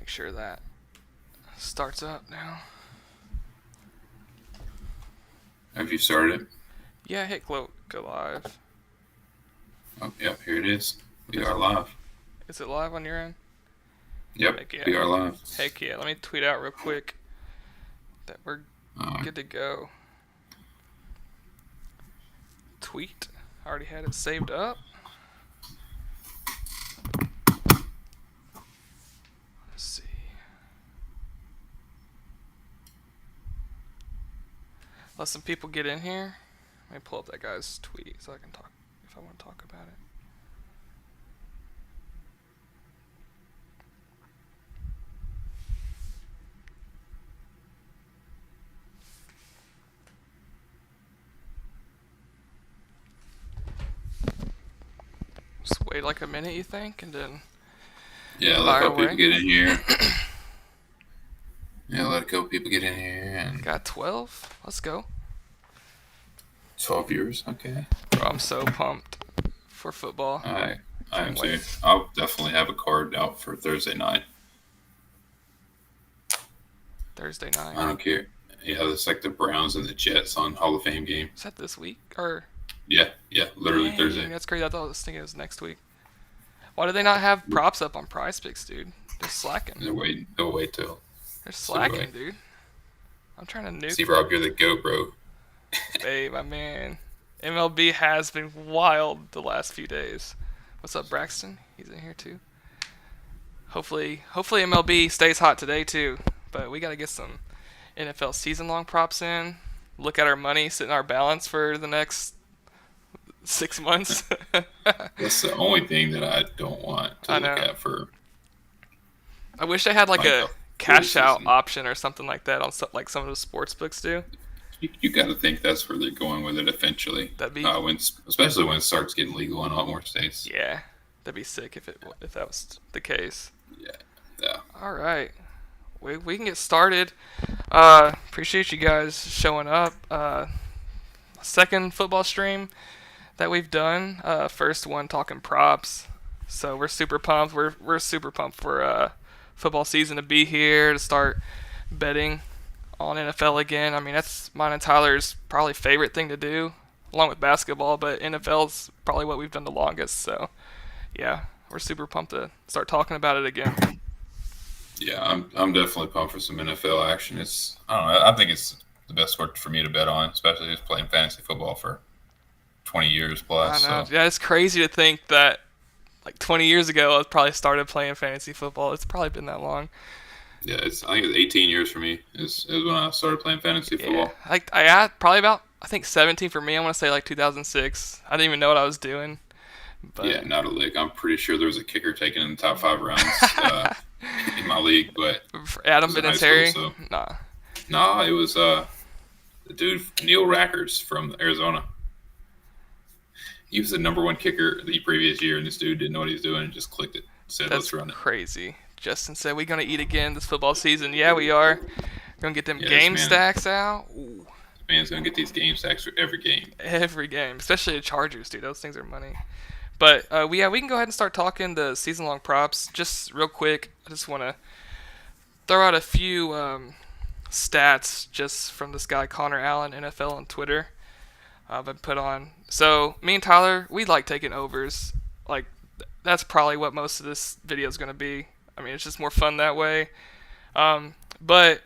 sure that starts up now. Have you started it? Yeah, hit go live. Oh, yep, here it is. We Is are it live. is it live on your end? Yep, Heck yeah. we are live. Heck yeah. Let me tweet out real quick that we're Uh, good to go. Tweet. I already had it saved up. Let's see. Let some people get in here. Let me pull up that guy's tweet so I can talk if I want to talk about it. Just wait like a minute, you think, and then yeah, let a fire couple people away. get in here. Yeah, let a couple people get in here. And Got 12. Let's go. 12 viewers, okay. Bro, I'm so pumped for football. I am Can't too. wait. I'll definitely have a card out for Thursday night. Thursday night. I don't care. Yeah, it's like the Browns and the Jets on Hall of Fame game. Is that this week? Or Yeah, literally dang, Thursday. that's crazy. I thinking it was next week. Why do they not have props up on Prizepicks, dude? They're slacking. They'll wait till. They're slacking, dude. I'm trying to nuke. ZROB, you're the GOAT, bro. Hey, my man. MLB has been wild the last few days. What's up, Braxton? He's in here too. Hopefully MLB stays hot today too. But we got to get some NFL season-long props in. Look at our money, sit in our balance for the next 6 months. That's the only thing that I don't want to I look know. at for I wish they had like a full cash out season. option or something like that on like some of the sports books do. You got to think that's where they're going with it eventually. That'd be Especially when it starts getting legal in a lot more states. yeah, that'd be sick if that was the case. Yeah. All right, we can get started. Appreciate you guys showing up. Second football stream that we've done. First one talking props. So we're super pumped. We're super pumped for football season to be here to start betting on NFL again. I mean, that's mine and Tyler's probably favorite thing to do, along with basketball. But NFL's probably what we've done the longest. So yeah, we're super pumped to start talking about it again. Yeah, I'm definitely pumped for some NFL action. I don't know. I think it's the best sport for me to bet on, especially just playing fantasy football for 20 years plus. I know. So Yeah, it's crazy to think that like 20 years ago I probably started playing fantasy football. It's probably been that long. yeah, I think it's 18 years for me is when I started playing fantasy Yeah, football. like I had probably about I think 17 for me. I want to say like 2006. I didn't even know what I was doing, but Yeah, not a lick. I'm pretty sure there was a kicker taken in the top 5 rounds in my league, but for it Adam was in high school. Vinatieri, So nah. no, it was the dude Neil Rackers from Arizona. He was the number one kicker the previous year, and this dude didn't know what he was doing and just clicked it. Said, That's "Let's run it." crazy. Justin said, we gonna eat again this football season. Yeah, we are. Gonna get them Yeah, game stacks out. Ooh, man's gonna get these game stacks for every game. every game, especially the Chargers, dude. Those things are money. But we can go ahead and start talking the season-long props. Just real quick, I just want to throw out a few stats just from this guy Connor Allen, NFL on Twitter. I've been put on. So me and Tyler, we like taking overs. Like that's probably what most of this video is gonna be. I mean, it's just more fun that way. But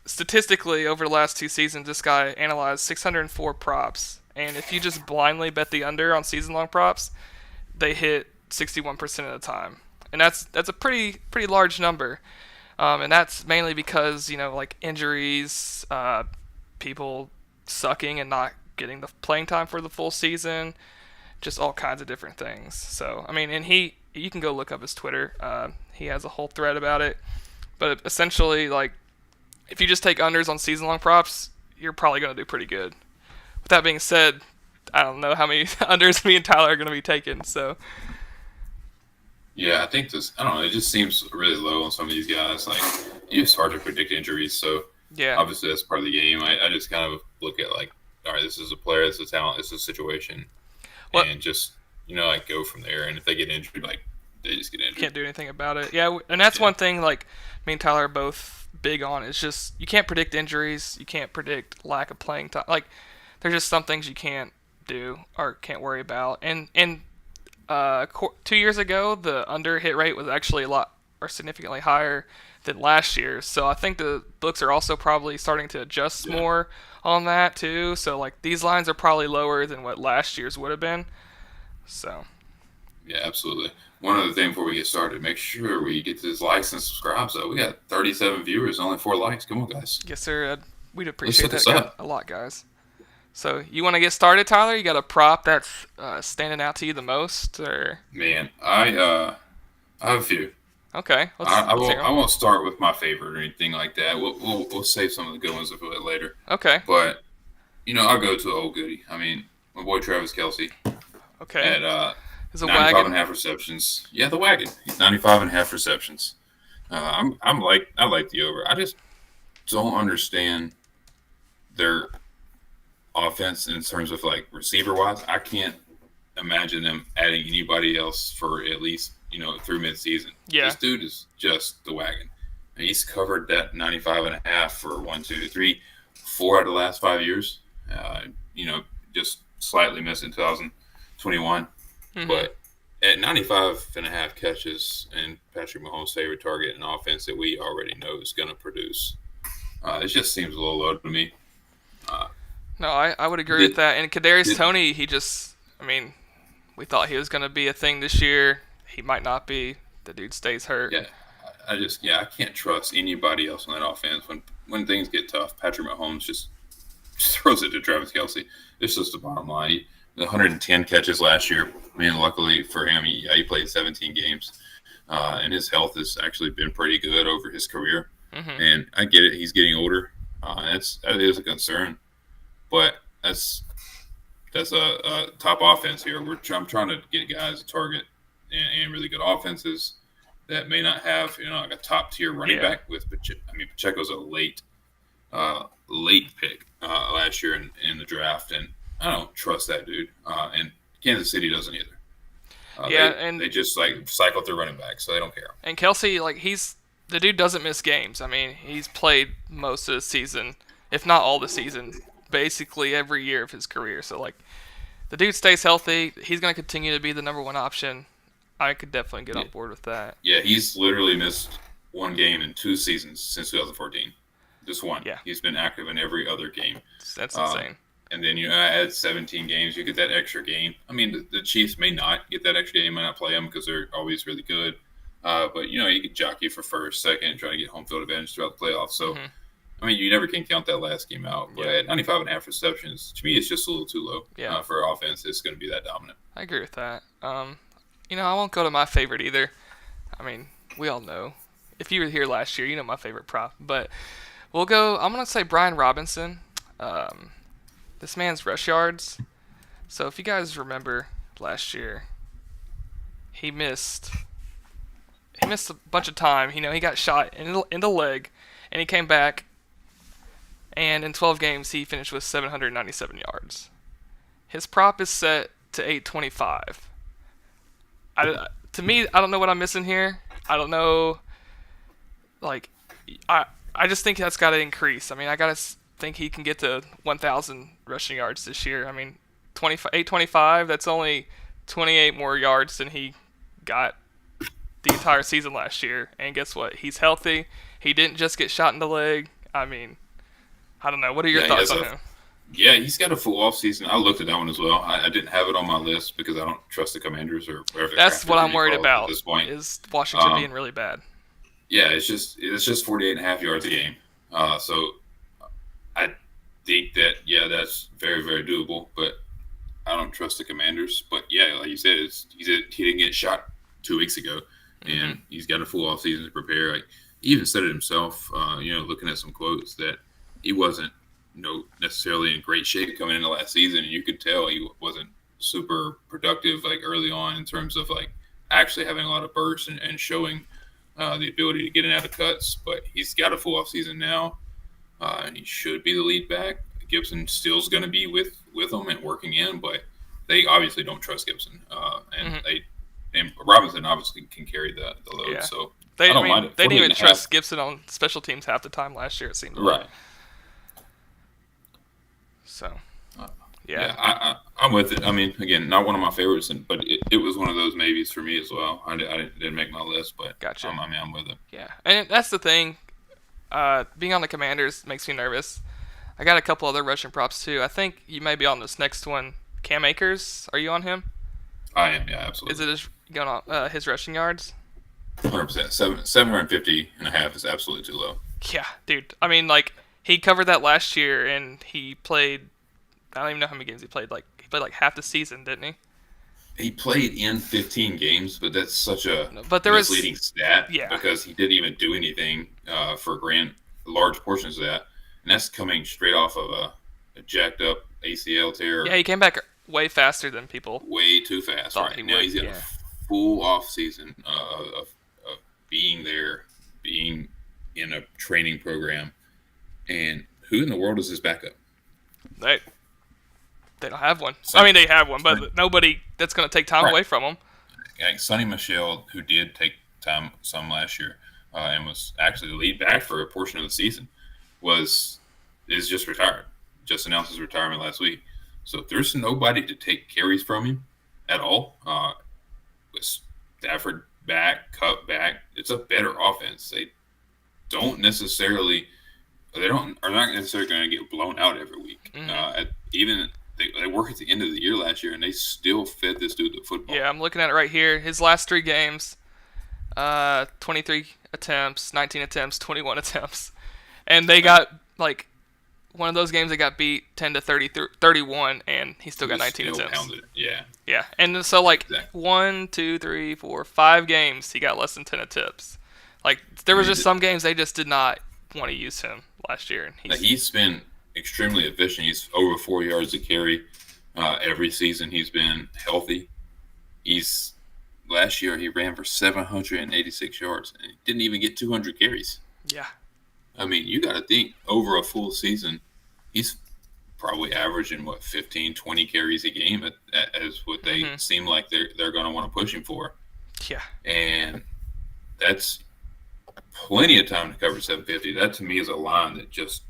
statistically, over the last 2 seasons, this guy analyzed 604 props, and if you just blindly bet the under on season-long props, they hit 61% of the time, and that's a pretty large number. And that's mainly because like injuries, people sucking and not getting the playing time for the full season, just all kinds of different things. So I mean, and you can go look up his Twitter. He has a whole thread about it. But essentially, like, if you just take unders on season-long props, you're probably going to do pretty good. With that being said, I don't know how many unders me and Tyler are going to be taking. So Yeah, I think I don't know. It just seems really low on some of these guys. Like, it's hard to predict injuries, so yeah, obviously that's part of the game. I just kind of look at like, all right, this is a player, this is a talent, this is a situation, What? and just like go from there. And if they get injured, like they just get injured. Can't do anything about it. Yeah, and that's one thing. Like me and Tyler are both big on. It's just you can't predict injuries. You can't predict lack of playing time. Like there's just some things you can't do or can't worry about. And 2 years ago, the under hit rate was actually a lot or significantly higher than last year. So I think the books are also probably starting to adjust more on that too. So like these lines are probably lower than what last year's would have been. So. Yeah, absolutely. One other thing before we get started, make sure we get these likes and subscribes. We got 37 viewers, only 4 likes. Come on, guys. Yes, sir. We'd appreciate Let's that a lot, guys. So you want to get started, Tyler? You got a prop that's standing out to you the most, or? Man, I have a few. Okay. I won't start with my favorite or anything like that. We'll save some of the good ones a bit later. Okay. But I'll go to an old goodie. I mean, my boy Travis Kelce. Okay. At 95 and a half receptions. Yeah, the wagon. He's 95 and a half receptions. I like the over. I just don't understand their offense in terms of like receiver wise. I can't imagine them adding anybody else for at least through midseason. Yeah. This dude is just the wagon. And he's covered that 95 and a half for 1, 2, 3, 4 out of the last 5 years. Just slightly missed in 2021. Mm-hmm. But at 95 and a half catches and Patrick Mahomes' favorite target, an offense that we already know is going to produce, it just seems a little low to me. No, I would agree with that. And Kadarius Toney, we thought he was going to be a thing this year. He might not be. The dude stays hurt. Yeah, I can't trust anybody else on that offense. When things get tough, Patrick Mahomes just throws it to Travis Kelce. It's just the bottom line. 110 catches last year. Luckily for him, he played 17 games, and his health has actually been pretty good over his career. Mm-hmm. And I get it; he's getting older. That is a concern, but that's a top offense here. I'm trying to get guys to target and really good offenses that may not have like a top tier running back with Pacheco. Pacheco's a late pick last year in the draft, and I don't trust that dude. And Kansas City doesn't either. They just like cycle through running backs, so they don't care. And Kelce, the dude doesn't miss games. He's played most of the season, if not all the season, basically every year of his career. So the dude stays healthy. He's going to continue to be the number one option. I could definitely get on board with that. Yeah, he's literally missed one game in 2 seasons since 2014. Just one. Yeah. He's been active in every other game. That's insane. And then add 17 games, you get that extra game. The Chiefs may not get that extra game, might not play them because they're always really good. But you could jockey for first, second, and try to get home field advantage throughout the playoffs. So, you never can count that last game out. But at 95 and a half receptions, to me, it's just a little too low for offense. It's going to be that dominant. I agree with that. I won't go to my favorite either. We all know. If you were here last year, you know my favorite prop. But we'll go. I'm going to say Bijan Robinson. This man's rush yards. So if you guys remember last year, he missed a bunch of time. He got shot in the leg, and he came back. And in 12 games, he finished with 797 yards. His prop is set to 825. To me, I don't know what I'm missing here. I don't know. I just think that's got to increase. I got to think he can get to 1,000 rushing yards this year. 825, that's only 28 more yards than he got the entire season last year. And guess what? He's healthy. He didn't just get shot in the leg. I don't know. What are your thoughts on him? Yeah, he's got a full off season. I looked at that one as well. I didn't have it on my list because I don't trust the Commanders or whatever. That's what I'm worried about at this point. Is Washington being really bad. Yeah, it's just 48 and a half yards a game. So I think that, that's very, very doable, but I don't trust the Commanders. But like you said, he didn't get shot 2 weeks ago, and he's got a full off season to prepare. He even said it himself, looking at some quotes that he wasn't necessarily in great shape coming into last season, and you could tell he wasn't super productive early on in terms of actually having a lot of bursts and showing the ability to get in out of cuts. But he's got a full off season now, and he should be the lead back. Gibson still's going to be with him and working in, but they obviously don't trust Gibson, and and Robinson obviously can carry the load. Yeah. So They, I I don't mean, mind it. they didn't 48 even and a half. trust Gibson on special teams half the time last year, it seemed like. Right. So, Yeah, yeah. I'm with it. I mean, again, not one of my favorites, but it was one of those maybes for me as well. I didn't make my list, but Gotcha. I mean, I'm with it. Yeah. And that's the thing. Being on the Commanders makes me nervous. I got a couple other rushing props, too. I think you may be on this next one. Cam Akers, are you on him? I am, yeah, absolutely. Is it going on his rushing yards? 100%. 750 and a half is absolutely too low. Yeah, dude. I mean, like, he covered that last year, and he played. I don't even know how many games he played. Like, he played like half the season, didn't he? He played in 15 games, but that's such a misleading stat yeah. because he didn't even do anything for large portions of that. And that's coming straight off of a jacked up ACL tear. Yeah, he came back way faster than people. Way too fast. Right now, he's got a full off season of being there, being in a training program. And who in the world is his backup? They don't have one. I mean, they have one, but nobody that's going to take time away from them. Like Sonny Michel, who did take time some last year and was actually the lead back for a portion of the season, is just retired. Just announced his retirement last week. So if there's nobody to take carries from him at all, with Stafford back, Cup back, it's a better offense. They are not necessarily going to get blown out every week. They worked at the end of the year last year, and they still fed this dude the football. Yeah, I'm looking at it right here. His last 3 games, 23 attempts, 19 attempts, 21 attempts. And they got, like, one of those games they got beat 10 to 31, and he still got 19 attempts. Pounded it. Yeah. Yeah, and so, like, 1, 2, 3, 4, 5 games, he got less than 10 attempts. Like, there was just some games they just did not want to use him last year. And he's been extremely efficient. He's over 4 yards a carry every season. He's been healthy. Last year he ran for 786 yards and he didn't even get 200 carries. Yeah. I mean, you got to think over a full season, he's probably averaging 15, 20 carries a game as what they seem like they're going to want to push him for. Yeah. And that's plenty of time to cover 750. That to me is a line that just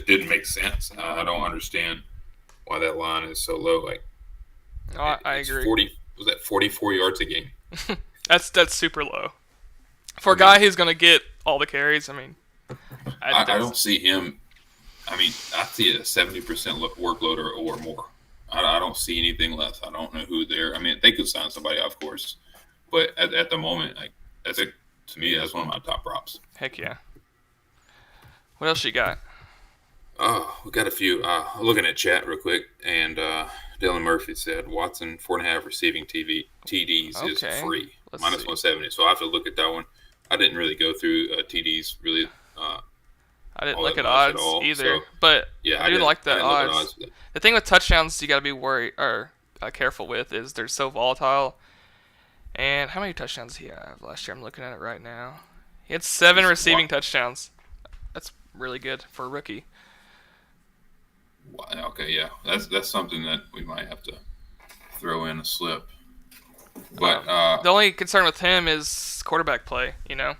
didn't make sense. I don't understand why that line is so low. Like, I agree. Was that 44 yards a game? That's super low for a guy who's going to get all the carries. I mean, I don't see him. I mean, I see a 70% workload or more. I don't see anything less. I don't know who they're. I mean, they could sign somebody, of course, but at the moment, like to me, that's one of my top props. Heck yeah. What else you got? Oh, we got a few. Looking at chat real quick, and Dylan Murphy said Watson 4.5 receiving TDs is free, minus 170. So I have to look at that one. I didn't really go through TDs really. I didn't look at odds either, but yeah, I do like the odds. The thing with touchdowns you got to be worried or careful with is they're so volatile. And how many touchdowns did he have last year? I'm looking at it right now. He had 7 receiving touchdowns. That's really good for a rookie. Okay, yeah, that's something that we might have to throw in a slip. But the only concern with him is quarterback play. You know,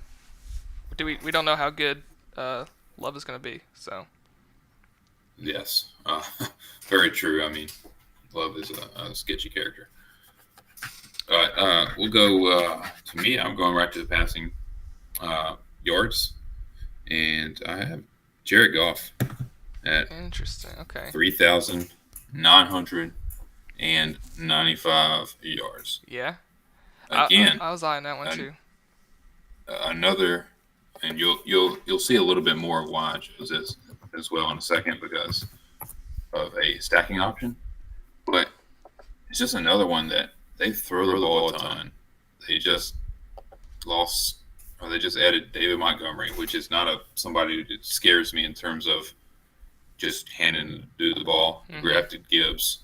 we don't know how good Love is going to be. So yes, very true. I mean, Love is a sketchy character. All right, we'll go to me. I'm going right to the passing yards, and I have Jared Goff at interesting. Okay, 3,995 yards. Yeah, again, I was eyeing that one too. Another, and you'll see a little bit more of why I chose this as well in a second because of a stacking option, but it's just another one that. They throw the ball a ton. They just lost, or they just added David Montgomery, which is not somebody that scares me in terms of just handing the ball. Drafted Gibbs.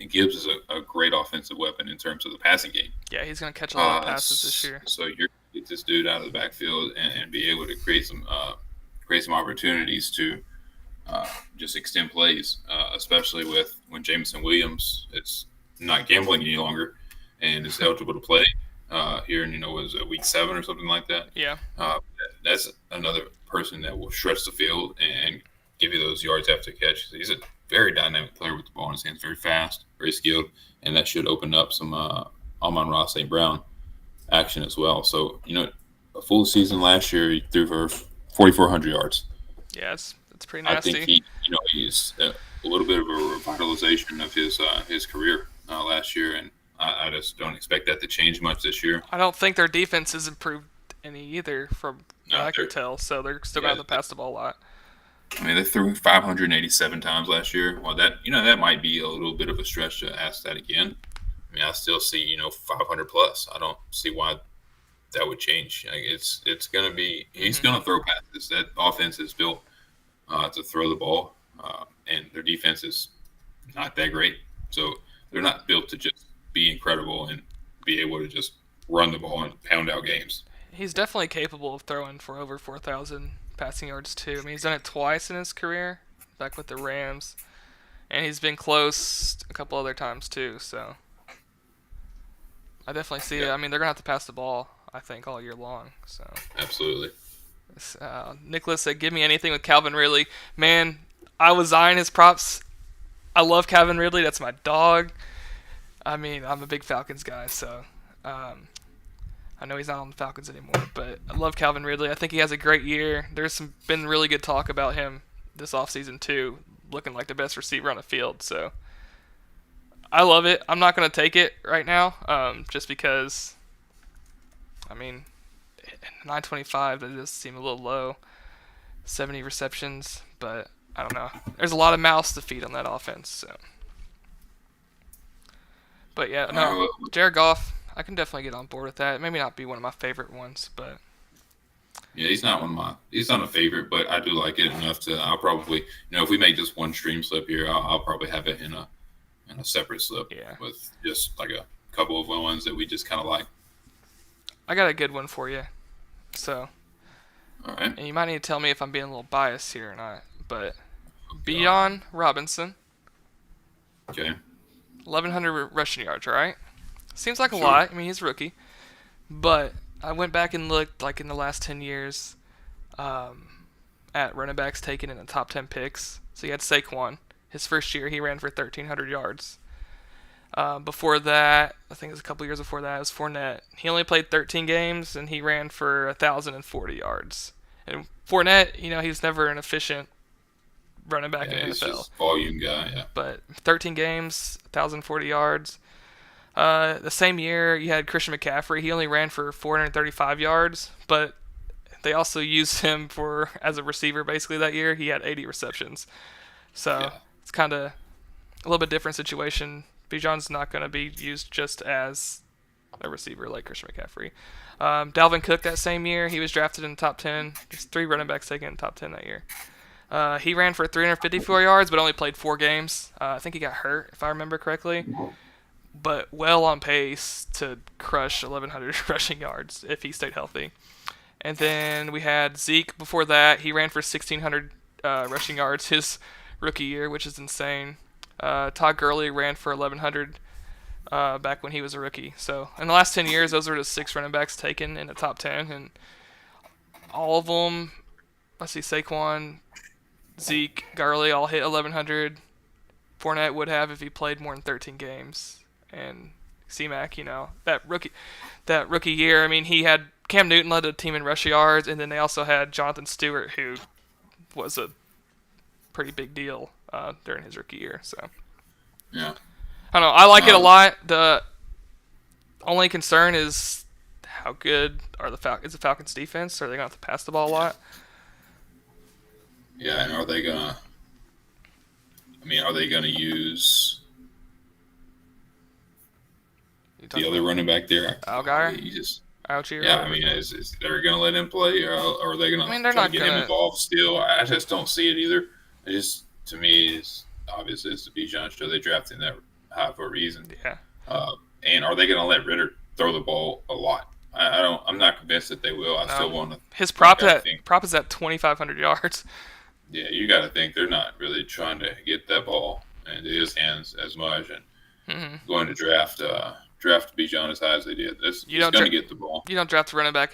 Gibbs is a great offensive weapon in terms of the passing game. Yeah, he's going to catch a lot of passes this year. So you're going to get this dude out of the backfield and be able to create some opportunities to just extend plays, especially when Jameson Williams, it's not gambling any longer. and is eligible to play here in, was it week 7 or something like that. Yeah. That's another person that will stretch the field and give you those yards after catch. He's a very dynamic player with the ball in his hands, very fast, very skilled, and that should open up some Amon-Ra St. Brown action as well. So, a full season last year, he threw for 4,400 yards. Yeah, it's pretty nasty. I think he's a little bit of a revitalization of his career last year, and I just don't expect that to change much this year. I don't think their defense has improved any either, from what I can tell. So they're still going to pass the ball a lot. I mean, they threw 587 times last year. Well, that might be a little bit of a stretch to ask that again. I mean, I still see 500 plus. I don't see why that would change. It's going to be he's going to throw passes. That offense is built to throw the ball, and their defense is not that great. So they're not built to just be incredible and be able to just run the ball and pound out games. He's definitely capable of throwing for over 4,000 passing yards too. I mean, he's done it twice in his career, back with the Rams, and he's been close a couple other times too. So I definitely see it. I mean, they're gonna have to pass the ball, I think, all year long. So absolutely. Nicholas said, "Give me anything with Calvin Ridley." Man, I was eyeing his props. I love Calvin Ridley. That's my dog. I mean, I'm a big Falcons guy, so I know he's not on the Falcons anymore, but I love Calvin Ridley. I think he has a great year. There's been really good talk about him this offseason too, looking like the best receiver on the field. So I love it. I'm not going to take it right now, just because, I mean, 925, that does seem a little low. 70 receptions, but I don't know. There's a lot of mouths to feed on that offense. So, but yeah, no, Jared Goff, I can definitely get on board with that. Maybe not be one of my favorite ones, but yeah, he's not a favorite, but I do like it enough to. I'll probably, if we make just one stream slip here, I'll probably have it in a separate slip with just like a couple of ones that we just kind of like. I got a good one for you. So, all right. And you might need to tell me if I'm being a little biased here or not, but Bijan Robinson. Okay. 1,100 rushing yards, right? Seems like a lot. I mean, he's a rookie. But I went back and looked, like, in the last 10 years at running backs taken in the top 10 picks. So you had Saquon. His first year, he ran for 1,300 yards. Before that, I think it was a couple years before that, it was Fournette. He only played 13 games, and he ran for 1,040 yards. And Fournette, he was never an efficient running back in the he's NFL. Just volume guy, yeah. But 13 games, 1,040 yards. The same year, you had Christian McCaffrey. He only ran for 435 yards, but they also used him as a receiver basically that year. He had 80 receptions. So it's kind of a little bit different situation. Bijan's not going to be used just as a receiver like Christian McCaffrey. Dalvin Cook that same year, he was drafted in the top 10. There's 3 running backs taken in the top 10 that year. He ran for 354 yards, but only played 4 games. I think he got hurt, if I remember correctly. But well on pace to crush 1,100 rushing yards if he stayed healthy. And then we had Zeke before that. He ran for 1,600 rushing yards his rookie year, which is insane. Todd Gurley ran for 1,100 back when he was a rookie. So in the last 10 years, those were the 6 running backs taken in the top 10. And all of them, let's see, Saquon, Zeke, Gurley all hit 1,100. Fournette would have if he played more than 13 games. And C-Mac, that rookie year, I mean, he had Cam Newton led the team in rush yards, and then they also had Jonathan Stewart, who was a pretty big deal during his rookie year. So yeah, I don't know. I like it a lot. The only concern is how good is the Falcons' defense? Are they going to have to pass the ball a lot? Yeah, and are they gonna use the other running back there? Algier? Algier? Yeah, I mean, is they're going to let him play, or are they going to try to get him involved still? I just don't see it either. To me, it's obvious it's the Bijan show. They drafted him that high for a reason. Yeah. And are they going to let Ritter throw the ball a lot? I'm not convinced that they will. I still want to. His prop is at 2,500 yards. Yeah, you got to think they're not really trying to get that ball into his hands as much, and going to draft draft Bijan as high as they did. He's going to get the ball. You don't draft a running back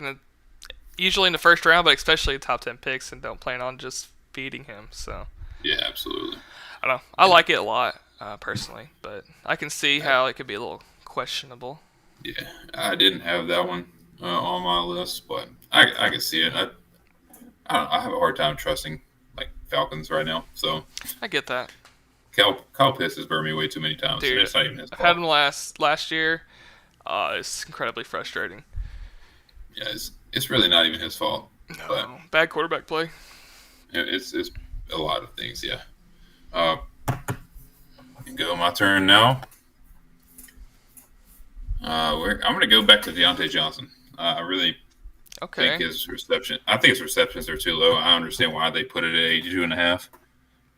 usually in the first round, but especially top 10 picks, and don't plan on just feeding him. So yeah, absolutely. I don't know. I like it a lot personally, but I can see how it could be a little questionable. Yeah, I didn't have that one on my list, but I can see it. I have a hard time trusting like Falcons right now. So I get that. Kyle Pitts has burned me way too many times. Dude, it's not even his fault. I had him last year. It's incredibly frustrating. Yeah, it's really not even his fault. No, but bad quarterback play. It's a lot of things, yeah. Go my turn now. I'm going to go back to Deontay Johnson. I really think his receptions are too low. I understand why they put it at 82.5,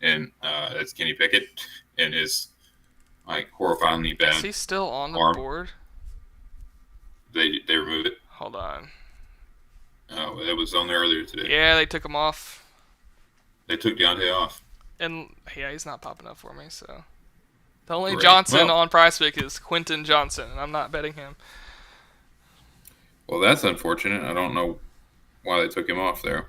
and that's Kenny Pickett and his like horrifyingly bad. Is he still on the board? They removed it. Hold on. It was on there earlier today. Yeah, they took him off. They took Deontay off. And yeah, he's not popping up for me. So the only Johnson on Prizepicks is Quentin Johnson, and I'm not betting him. Well, that's unfortunate. I don't know why they took him off there.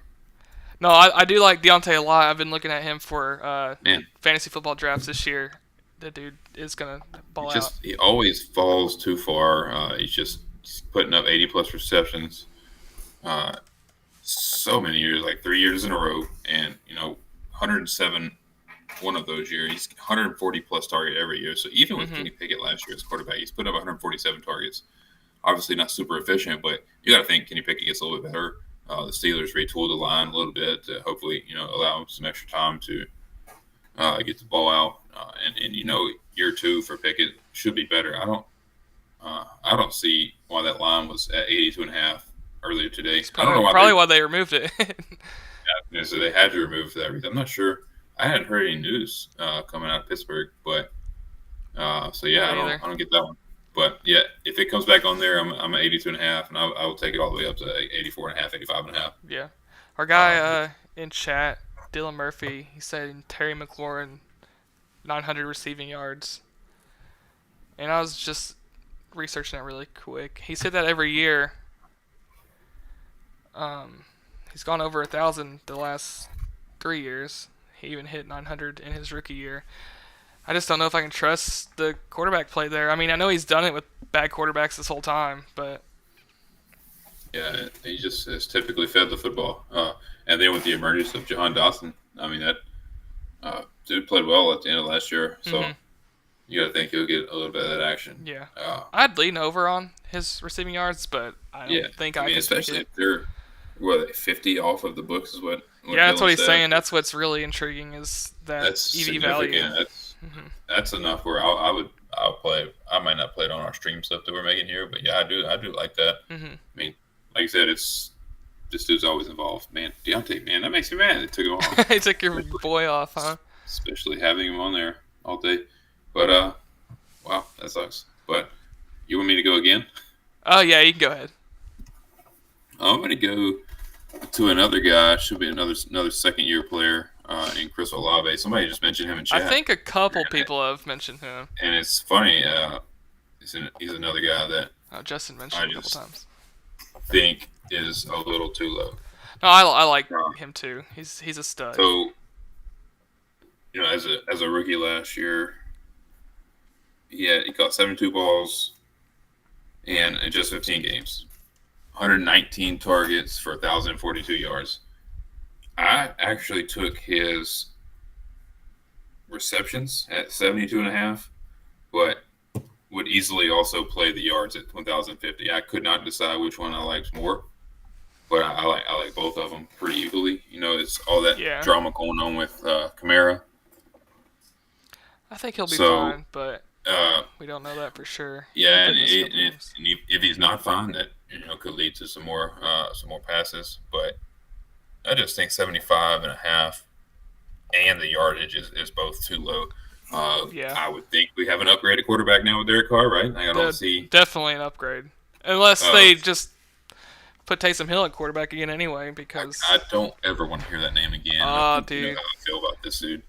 No, I do like Deontay a lot. I've been looking at him for fantasy football drafts this year. The dude is gonna ball out. He always falls too far. He's putting up 80+ receptions. So many years, like 3 years in a row, and 107 one of those years. He's 140+ target every year. So even with Kenny Pickett last year as quarterback, he's put up 147 targets. Obviously not super efficient, but you got to think Kenny Pickett gets a little bit better. The Steelers retooled the line a little bit to hopefully allow him some extra time to get the ball out. And year 2 for Pickett should be better. I don't see why that line was at 82.5 earlier today. I don't know why they removed it. Yeah, so they had to remove that reason. I'm not sure. I hadn't heard any news coming out of Pittsburgh, but so yeah, I don't get that one. But yeah, if it comes back on there, I'm at 82.5, and I will take it all the way up to 84.5, 85.5. Yeah, our guy in chat, Dylan Murphy, he said Terry McLaurin, 900 receiving yards, and I was just researching it really quick. He said that every year. He's gone over 1,000 the last 3 years. He even hit 900 in his rookie year. I just don't know if I can trust the quarterback play there. I mean, I know he's done it with bad quarterbacks this whole time, but yeah, he just has typically fed the football. And then with the emergence of Jahan Dotson, I mean that dude played well at the end of last year, so you got to think he'll get a little bit of that action. Yeah, I'd lean over on his receiving yards, but I don't think I can. Especially if they're 50 off of the books is what. Yeah, that's what he's saying. That's what's really intriguing is that's EV value. That's enough where I'll play. I might not play it on our stream stuff that we're making here, but yeah, I do like that. I mean, like you said, this dude's always involved. Man, Deontay, man, that makes me mad. They took him off. They took your boy off, huh? Especially having him on there all day. But wow, that sucks. But you want me to go again? Oh yeah, you can go ahead. I'm gonna go to another guy. Should be another second-year player in Chris Olave. Somebody just mentioned him in chat. I think a couple people have mentioned him. And it's funny. He's another guy that Justin mentioned a couple times. Think is a little too low. No, I like him too. He's a stud. So, as a rookie last year, he caught 72 balls in just 15 games. 119 targets for 1,042 yards. I actually took his receptions at 72.5, but would easily also play the yards at 1,050. I could not decide which one I liked more, but I like both of them pretty equally. It's all that drama going on with Kamara. I think he'll be fine, but we don't know that for sure. Yeah, and if he's not fine, that could lead to some more passes. But I just think 75.5 and the yardage is both too low. I would think we have an upgraded quarterback now with Derek Carr, right? I don't see definitely an upgrade, unless they just put Taysom Hill at quarterback again anyway. Because I don't ever want to hear that name again. Dude, you know how I feel about this dude.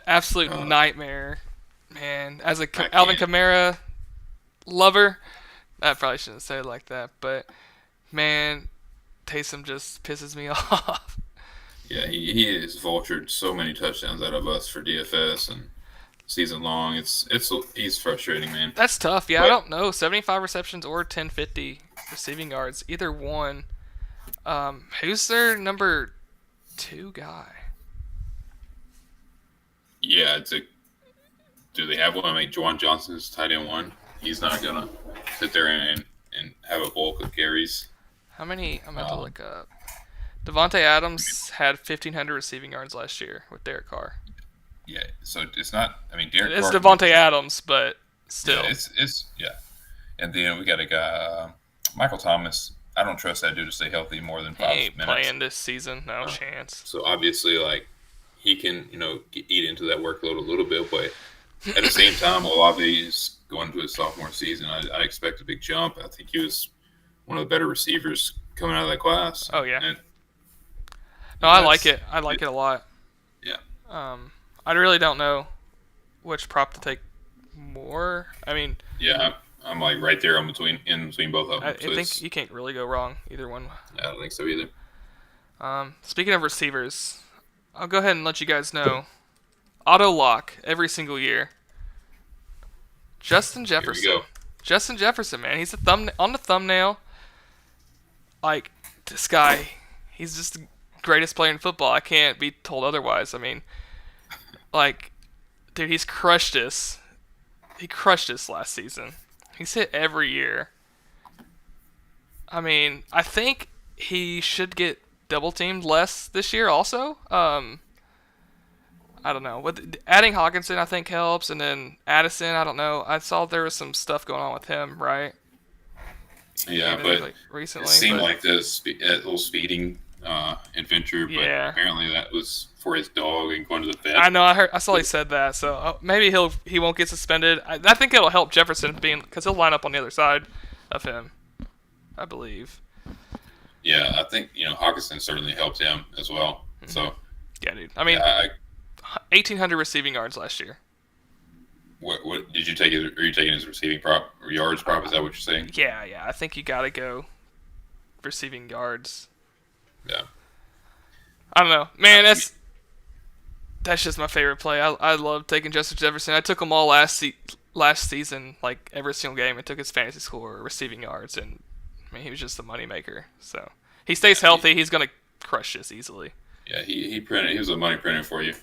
Absolute nightmare, man. As a Alvin Kamara lover. I probably shouldn't say it like that, but man, Taysom just pisses me off. Yeah, he has vultured so many touchdowns out of us for DFS and season long. He's frustrating, man. That's tough. Yeah, I But don't know. 75 receptions or 1050 receiving yards, either one. Who's their number 2 guy? yeah, do they have one? Like Juwan Johnson's tight end one. He's not gonna sit there and have a bulk of carries. How many? I'm about to look up. Devontae Adams had 1,500 receiving yards last year with Derek Carr. Yeah, so it's not. I mean, Derek It's Carr. Devontae Adams, but still. Yeah, it's yeah. And then we got a guy, Michael Thomas. I don't trust that dude to stay healthy more than He 5 ain't minutes. playing this season. No chance. So obviously, like he can, eat into that workload a little bit, but at the same time, Olave is going to his sophomore season. I expect a big jump. I think he was one of the better receivers coming out of that class. Oh, yeah. And No, I like it. I like it a lot. Yeah. I really don't know which prop to take more. I mean, Yeah, I'm like right there in between both of them. I think you can't really go wrong either one. I don't think so either. Speaking of receivers, I'll go ahead and let you guys know. Auto lock every single year. Justin Jefferson. Here we go. Justin Jefferson, man. He's on the thumbnail. Like, this guy, he's just the greatest player in football. I can't be told otherwise. I mean, like, dude, he's crushed us. He crushed us last season. He's hit every year. I mean, I think he should get double teamed less this year also. I don't know. With adding Hawkinson, I think helps, and then Addison, I don't know. I saw there was some stuff going on with him, right? Yeah, Maybe, but like, recently, it seemed but- like a little speeding adventure, but Yeah. apparently that was for his dog and going to the vet. I know. I saw he said that, so maybe he won't get suspended. I think it'll help Jefferson because he'll line up on the other side of him, I believe. Yeah, I think Hawkinson certainly helped him as well. So Yeah, dude. I mean, yeah, 1,800 receiving yards last year. what did you take? Are you taking his receiving prop or yards prop? Is that what you're saying? Yeah. I think you gotta go receiving yards. Yeah. I don't know, man. That's just my favorite play. I love taking Justin Jefferson. I took him all last season, like every single game. I took his fantasy score, receiving yards, and I mean he was just the moneymaker. So he stays healthy. He's gonna crush this easily. Yeah, he was a money printer for you.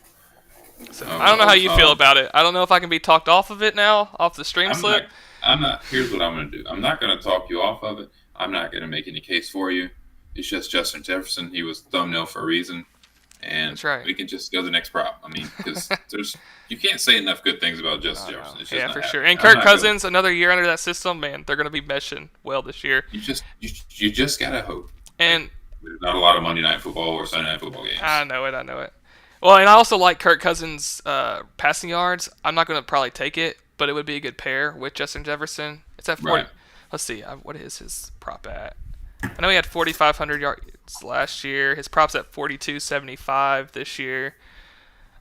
So I don't know how you feel about it. I don't know if I can be talked off of it now, off the stream slip. I'm not. Here's what I'm going to do. I'm not going to talk you off of it. I'm not going to make any case for you. It's just Justin Jefferson. He was thumbnail for a reason, and That's right. we can just go to the next prop. I mean, because you can't say enough good things about Justin Jefferson. It's just Yeah, not for happening. sure. And I'm Kirk not Cousins, another year under that system, man, they're going to be meshing well this year. You just gotta hope. And There's not a lot of Monday Night Football or Sunday Night Football games. I know it. Well, and I also like Kirk Cousins' passing yards. I'm not going to probably take it, but it would be a good pair with Justin Jefferson. It's at 40. Right. Let's see. What is his prop at? I know he had 4,500 yards last year. His prop's at 4,275 this year.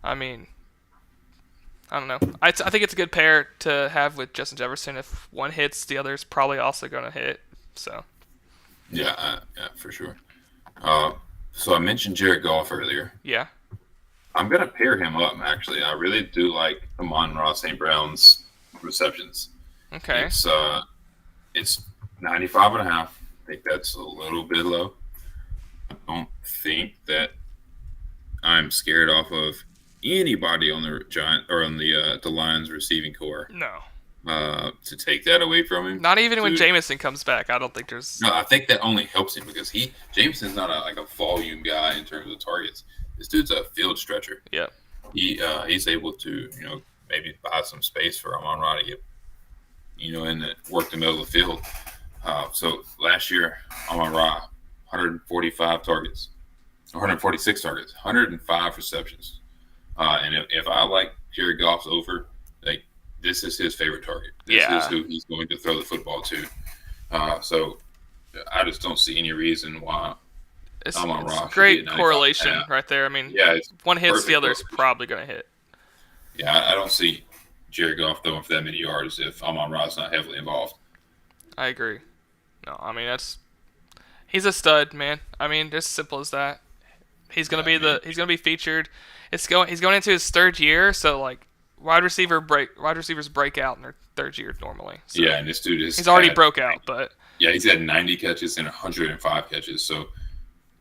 I mean, I don't know. I think it's a good pair to have with Justin Jefferson. If one hits, the other's probably also going to hit. So. Yeah, for sure. So I mentioned Jared Goff earlier. Yeah. I'm going to pair him up, actually. I really do like Amon-Ra St. Brown's receptions. Okay. It's 95.5. I think that's a little bit low. I don't think that I'm scared off of anybody on the Giant or on the Lions receiving core. No. To take that away from him. Not even when Jameson comes back. I don't think there's. No, I think that only helps him because Jameson's not a volume guy in terms of targets. This dude's a field stretcher. Yeah. He's able to maybe buy some space for Amon-Ra to get and work the middle of the field. So last year Amon-Ra 145 targets, 146 targets, 105 receptions. And if I like Jared Goff's over, like this is his favorite target. This is who he's going to throw the football to. So I just don't see any reason why. It's Amon-Ra great correlation right there. I mean, yeah, one hits, the other's correlation. probably going to hit. Yeah, I don't see Jared Goff throwing for that many yards if Amon-Ra is not heavily involved. I agree. No, I mean he's a stud, man. I mean, just simple as that. He's gonna he's gonna be featured. He's going into his third year, so like wide receivers break out in their third year normally. So yeah, and this dude he's already broke out, but yeah, he's had 90 catches and 105 catches. So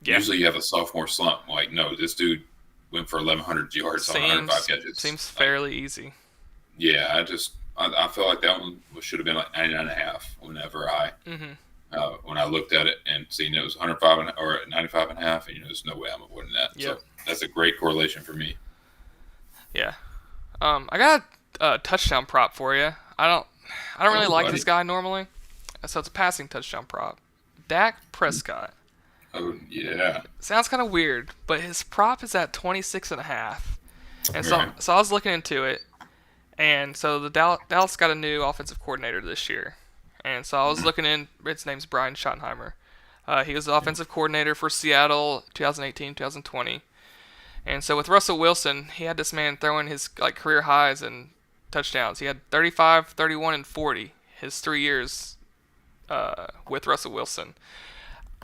usually you have a sophomore slump. Like, no, this dude went for 1,100 yards on 105 catches. Seems fairly easy. Yeah, I feel like that one should have been like 99.5 whenever when I looked at it and seen it was 105 or 95.5, and there's no way I'm avoiding that. Yep. So that's a great correlation for me. Yeah. I got a touchdown prop for you. I don't really like this guy normally, so it's a passing touchdown prop. Dak Prescott. Oh yeah. Sounds kind of weird, but his prop is at 26.5, and Right. so I was looking into it, and so the Dallas got a new offensive coordinator this year, and so I was looking in. His name's Brian Schottenheimer. He was the offensive coordinator for Seattle 2018, 2020. And so with Russell Wilson, he had this man throwing his career highs and touchdowns. He had 35, 31, and 40 his 3 years with Russell Wilson.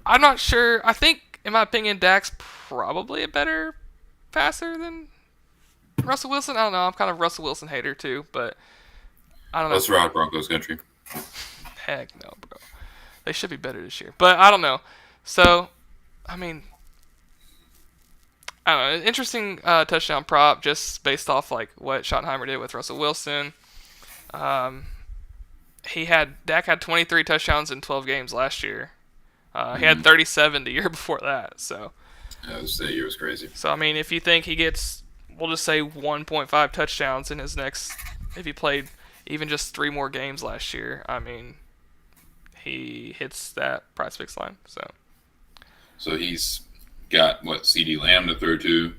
I'm not sure. I think, in my opinion, Dak's probably a better passer than Russell Wilson. I don't know. I'm kind of a Russell Wilson hater too, but I don't know. Let's ride Broncos country. Heck no, bro. They should be better this year, but I don't know. So, I mean, I don't know. Interesting touchdown prop just based off like what Schottenheimer did with Russell Wilson. Dak had 23 touchdowns in 12 games last year. He had 37 the year before that. So That year was crazy. I mean, if you think he gets, we'll just say 1.5 touchdowns in his next, if he played even just 3 more games last year, I mean, he hits that Prizepicks line. So he's got CD Lamb to throw to.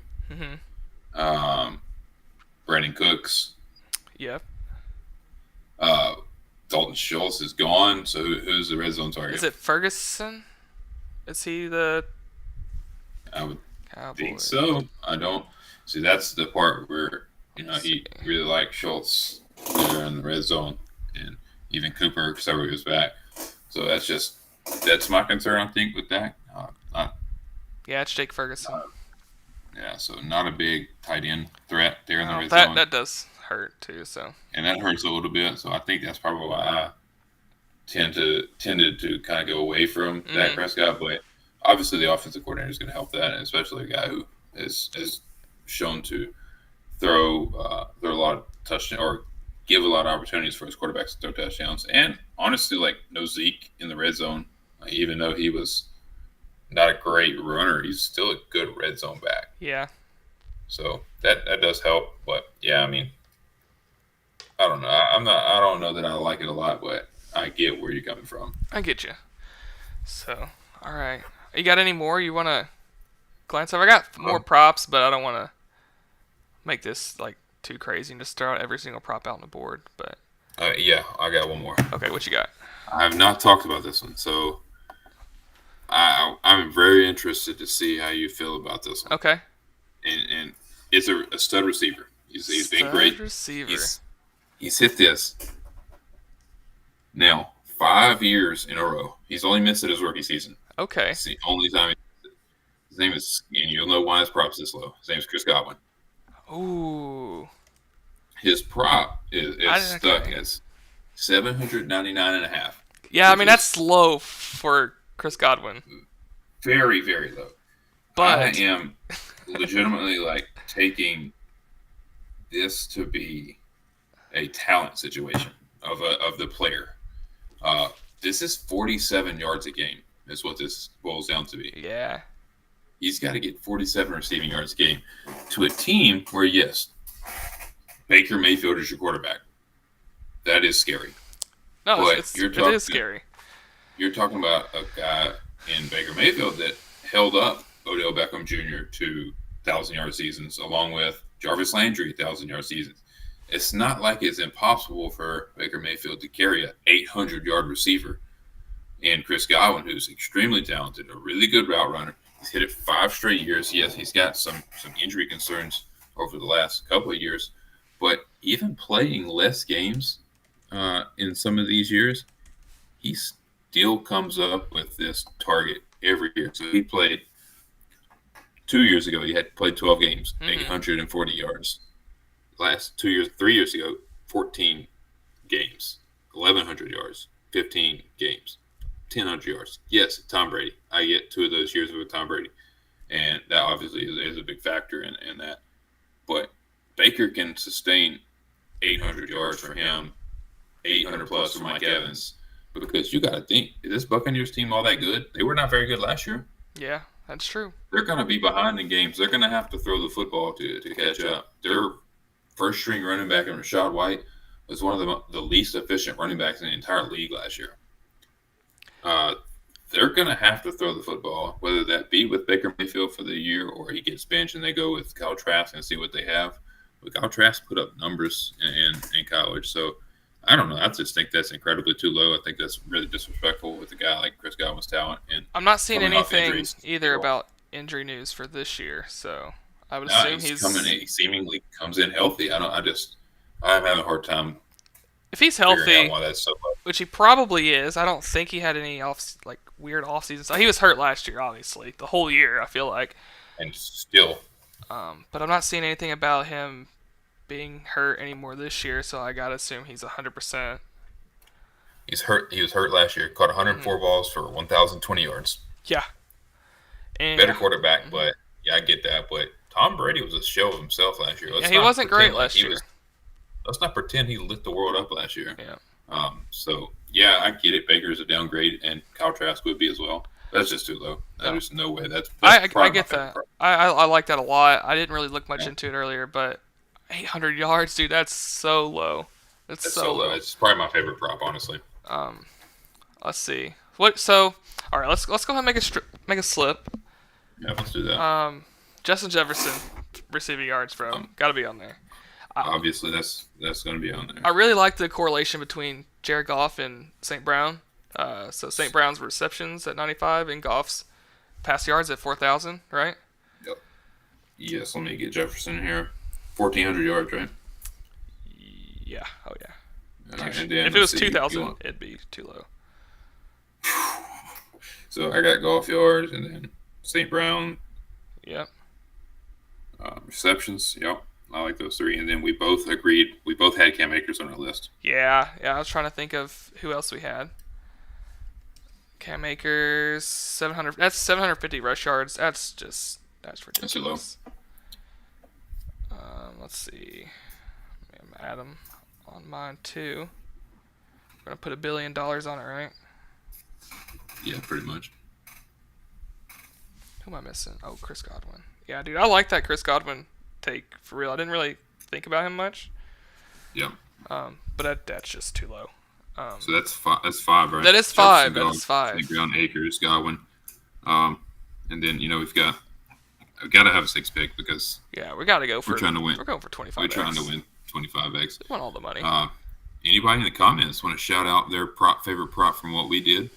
Brandon Cooks. Yep. Dalton Schultz is gone. So who's the red zone target? Is it Ferguson? Is he the? I would Cowboy? think so. I don't see. That's the part where he really liked Schultz there in the red zone, and even Cooper several years back. So that's my concern. I think with Dak. Yeah, it's Jake Ferguson. Yeah, so not a big tight end threat there in the red zone. That does hurt too. So. And that hurts a little bit. So I think that's probably why I tended to kind of go away from Dak Prescott. But obviously the offensive coordinator is going to help that, and especially a guy who is shown to throw a lot of touchdowns or give a lot of opportunities for his quarterbacks to throw touchdowns. And honestly, no Zeke in the red zone, even though he was not a great runner, he's still a good red zone back. Yeah. So that does help. But yeah, I mean, I don't know. I don't know that I like it a lot, but I get where you're coming from. I get you. So, all right. You got any more you want to glance over? I got more props, but I don't want to make this too crazy and just throw out every single prop out on the board. But yeah, I got one more. Okay, what you got? I have not talked about this one, so I'm very interested to see how you feel about this one. Okay. And it's a stud receiver. He's been great. Stud receiver. He's hit this now 5 years in a row. He's only missed it his rookie season. Okay. It's the only time. His name is, and you'll know why his prop's this low. His name is Chris Godwin. Ooh. His prop is stuck at 799.5. Yeah, I mean that's low for Chris Godwin. Very, very low. But I am legitimately taking this to be a talent situation of the player. This is 47 yards a game is what this boils down to be. Yeah. He's got to get 47 receiving yards a game to a team where, yes, Baker Mayfield is your quarterback. That is scary. No, it is scary. You're talking about a guy in Baker Mayfield that held up Odell Beckham Jr. to 1,000-yard seasons, along with Jarvis Landry 1,000-yard seasons. It's not like it's impossible for Baker Mayfield to carry an 800-yard receiver. And Chris Godwin, who's extremely talented, a really good route runner. He's hit it 5 straight years. Yes, he's got some injury concerns over the last couple of years, But even playing less games in some of these years, he still comes up with this target every year. So he played 2 years ago. He had played 12 games, 840 yards. Last 3 years ago, 14 games, 1,100 yards, 15 games, 1,000 yards. Yes, Tom Brady. I get 2 of those years with Tom Brady, and that obviously is a big factor in that. But Baker can sustain 800 yards for him, 800 plus for Mike Evans, because you got to think, is this Buccaneers team all that good? They were not very good last year. Yeah, that's true. They're going to be behind in games. They're going to have to throw the football to catch up. Their first string running back in Rachaad White was one of the least efficient running backs in the entire league last year. They're going to have to throw the football, whether that be with Baker Mayfield for the year or he gets benched and they go with Kyle Trask and see what they have. But Kyle Trask put up numbers in college. So, I don't know. I just think that's incredibly too low. I think that's really disrespectful with a guy like Chris Godwin's talent. And I'm not seeing anything either about injury news for this year. So, I would assume he seemingly comes in healthy. I'm having a hard time. If he's healthy, why that's so low. Which he probably is, I don't think he had any weird off-season stuff. He was hurt last year, obviously, the whole year. I feel like, and still. But I'm not seeing anything about him being hurt anymore this year. So I gotta assume he's 100%. He's hurt. He was hurt last year. Caught 104 balls for 1,020 yards. Yeah. And better quarterback, but yeah, I get that. But Tom Brady was a show of himself last year. He wasn't great last year. Let's not pretend he lit the world up last year. Yeah. So, yeah, I get it. Baker's a downgrade, and Kyle Trask would be as well. That's just too low. There's no way. I get that. I like that a lot. I didn't really look much into it earlier, but 800 yards, dude, that's so low. That's so low. It's probably my favorite prop, honestly. Let's see. All right, let's go ahead and make a slip. Yeah, let's do that. Justin Jefferson receiving yards, bro. Got to be on there. Obviously, that's going to be on there. I really like the correlation between Jared Goff and St. Brown. So St. Brown's receptions at 95 and Goff's pass yards at 4,000, right? Yep. Yes, let me get Jefferson here. 1,400 yards, right? Yeah. Oh, yeah. And then, if it was 2,000, it'd be too low. So I got Goff yards and then St. Brown. Yep. Receptions, yep. I like those 3. And then we both agreed. We both had Cam Akers on our list. Yeah. I was trying to think of who else we had. Cam Akers, 700. That's 750 rush yards. That's ridiculous. That's too low. Let's see. I'm Adam on mine too. We're gonna put $1 billion on it, right? Yeah, pretty much. Who am I missing? Oh, Chris Godwin. Yeah, dude, I like that Chris Godwin take for real. I didn't really think about him much. Yeah. But that's just too low. So that's 5. That's 5, right? That is 5. That is 5. Brown, Akers, Godwin, and then we've got to have a 6 pick because we got to go for. We're trying to win. We're going for 25. We're trying to win 25x. We want all the money. Anybody in the comments want to shout out their favorite prop from what we did?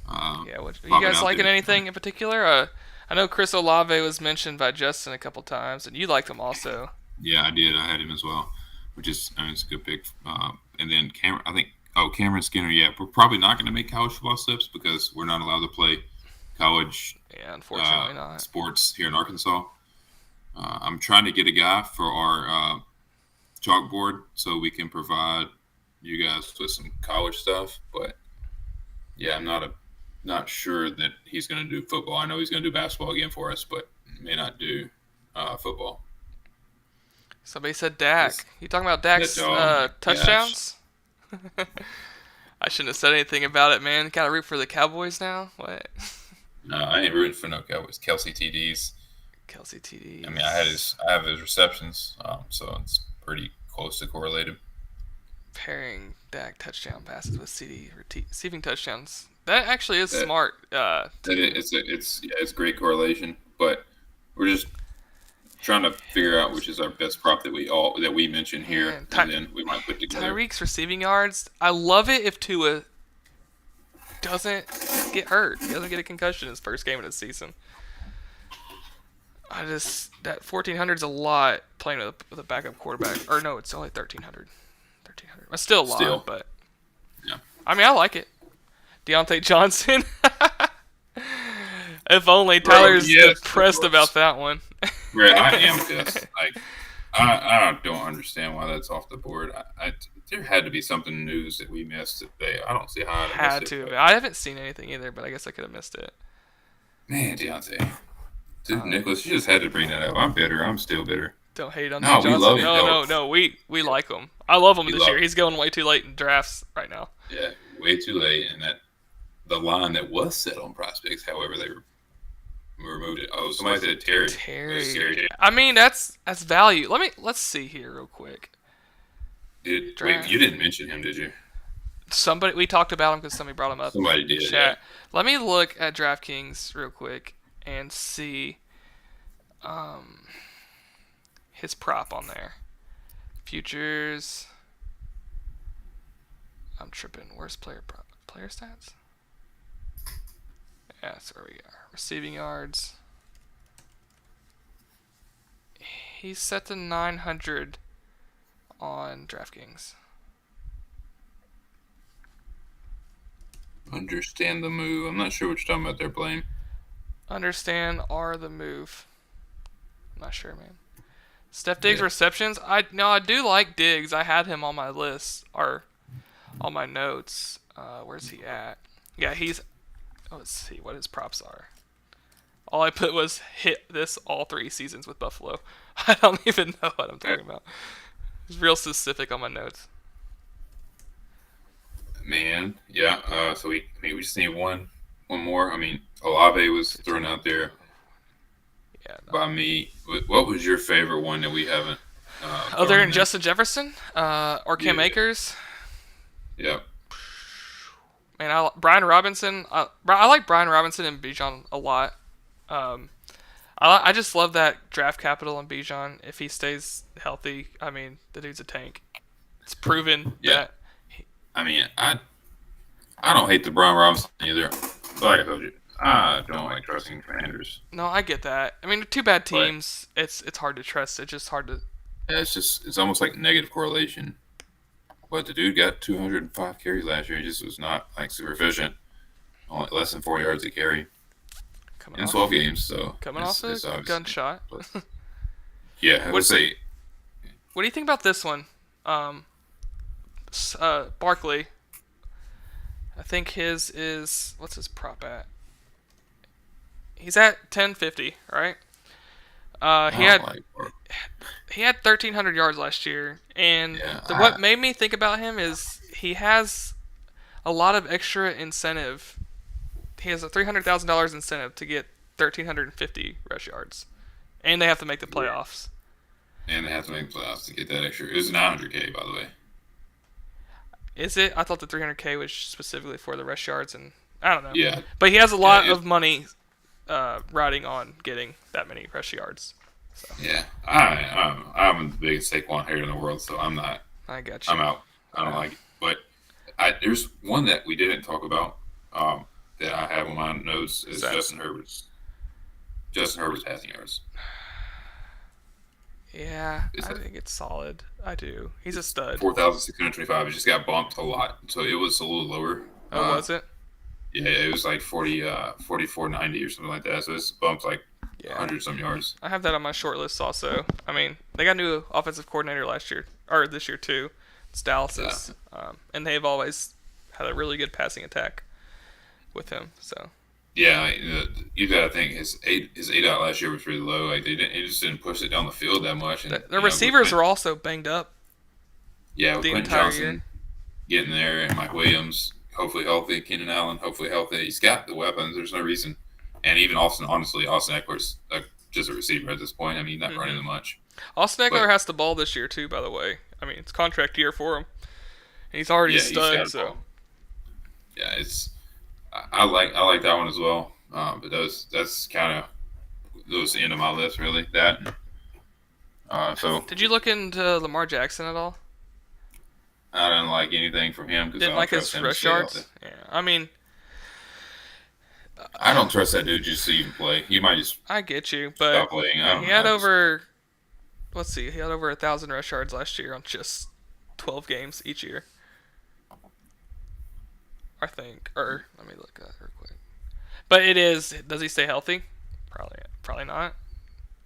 You guys liking anything in particular? I know Chris Olave was mentioned by Justin a couple times, and you liked him also. Yeah, I did. I had him as well, which is it's a good pick. And then Cameron Skinner. Yeah, we're probably not going to make college football slips because we're not allowed to play college. Yeah, unfortunately not. Sports here in Arkansas. I'm trying to get a guy for our chalkboard so we can provide you guys with some college stuff. But yeah, I'm not sure that he's going to do football. I know he's going to do basketball again for us, but may not do football. Somebody said Dak. You talking about Dak's touchdowns? I shouldn't have said anything about it, man. Got to root for the Cowboys now? What? No, I ain't rooting for no Cowboys. Kelce TDs. I mean, I have his receptions, so it's pretty close to correlated. Pairing Dak touchdown passes with CD receiving touchdowns. That actually is smart. It's great correlation, but we're just trying to figure out which is our best prop that we mentioned here, and then we might put together. Tyreek's receiving yards. I love it if Tua doesn't get hurt. He doesn't get a concussion in his first game of the season. That 1,400 is a lot playing with a backup quarterback. Or no, it's only 1,300. 1,300. It's still a lot, Still. but Yeah. I mean, I like it. Deontay Johnson. If only Tyler's yes, depressed about that one. Right, I am pissed. Like, I don't understand why that's off the board. There had to be something news that we missed today. I don't see how I Had missed to. it. I haven't seen anything either, but I guess I could have missed it. Man, Deontay. Dude, Nicholas, you just had to bring that up. I'm bitter. I'm still bitter. Don't hate on No, Johnson. we love him. No. We like him. I love him We this love year. him. He's going way too late in drafts right now. Yeah, way too late. And the line that was set on prospects, however, they removed it. Oh, somebody said Terry. Terry. I mean, that's value. Let's see here real quick. Wait, you didn't mention him, did you? We talked about him because somebody brought him up. Somebody did. Chat. Yeah. Let me look at DraftKings real quick and see his prop on there. Futures. I'm tripping. Where's player stats? Yeah, that's where we are. Receiving yards. He's set to 900 on DraftKings. Understand the move. I'm not sure what you're talking about there, Blaine. Understand are the move. I'm not sure, man. Steph Diggs receptions. I do like Diggs. I had him on my list or on my notes. Where's he at? Yeah, he's. Let's see what his props are. All I put was hit this all 3 seasons with Buffalo. I don't even know what I'm talking about. It's real specific on my notes. Man, yeah. So we just need one more. I mean, Olave was thrown out there by me. What was your favorite one that we haven't? Other than Justin Jefferson or Cam Akers? Yep. Man, Brian Robinson. I like Brian Robinson and Bijan a lot. I just love that draft capital in Bijan. If he stays healthy, I mean, the dude's a tank. It's proven that. I mean, I don't hate the Brian Robinson either. But like I told you, I don't like trusting Commanders. No, I get that. I mean, 2 bad teams. It's hard to trust. It's just hard to. Yeah, it's almost like negative correlation. But the dude got 205 carries last year. He just was not like super efficient. Only less than 4 yards a carry in 12 games. So coming off a gunshot. Yeah, I would say. What do you think about this one? Barkley. I think his is what's his prop at? He's at 1050, right? He had 1,300 yards last year, and what made me think about him is he has a lot of extra incentive. He has a $300,000 incentive to get 1,350 rush yards, and they have to make the playoffs. And they have to make the playoffs to get that extra. It was 900K, by the way. Is it? I thought the 300K was specifically for the rush yards, and I don't know. Yeah. But he has a lot of money riding on getting that many rush yards. So. Yeah. I'm the biggest Saquon hater in the world, so I'm not. I got you. I'm out. I don't like it. But there's one that we didn't talk about that I have on my notes is Justin Herbert's. Justin Herbert's passing yards. Yeah, I think it's solid. I do. He's a stud. 4,625. It just got bumped a lot, so it was a little lower. Oh, was it? Yeah, it was like 4490 or something like that. So it's bumped like 100 some yards. I have that on my short list also. I mean, they got a new offensive coordinator this year too. It's Dallas, and they've always had a really good passing attack with him. So. Yeah, you gotta think his eight out last year was pretty low. Like he just didn't push it down the field that much. And the receivers were also banged up. Yeah, with Quentin Johnson getting there, and Mike Williams hopefully healthy, Keenan Allen hopefully healthy. He's got the weapons. There's no reason. And even Austin Eckler's just a receiver at this point. I mean, not running that much. Austin Eckler has the ball this year too, by the way. I mean, it's contract year for him. And he's already a stud. So. Yeah, I like that one as well. But that's kind of the end of my list, really. That. So. Did you look into Lamar Jackson at all? I didn't like anything from him because didn't like his rush yards. Yeah, I mean. I don't trust that dude just to even play. He might just. I get you, but stop playing. he had over let's see, he had over 1,000 rush yards last year on just 12 games each year. I think. Or let me look at that real quick. But it is. Does he stay healthy? Probably not.